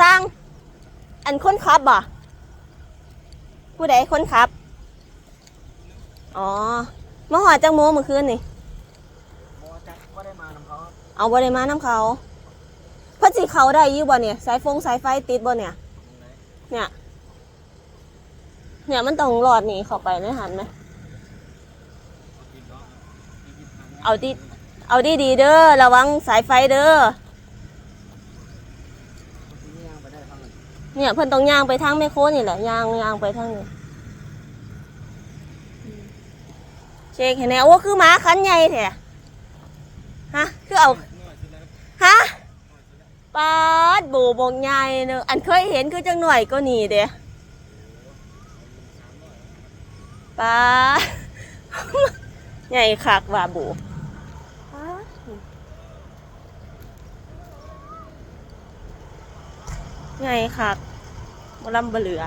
สร้างอันคนขับบ่ผู้ใดคนขับอ๋อมาหอดจังโมเมื่อคืนนี่บ่ได้มานำเขาเอาบ่ได้มาน้ำเขาเพิ่นสิเขาได้อยู่บ่เนี่ยสายไฟติดบ่เนี่ยเนี่ยมันต้องหลอดนี่เข้าไปในหันไหมเอาดีเด้อระวังสายไฟเด้อเนี่ยเพิ่นต้องย่างไปทางแม่โคนี่แหละย่างไปทางนี้เช็คเห็นแน่โอ้คือหมาคันใหญ่แท้ฮะคือเอาฮะปาดบูบงใหญ่เนอะอันเคยเห็นคือจังหน่อยก็นี่เด้ปาด ใหญ่คักว่าบูใหญ่คักบ่ลำบ่เหลือ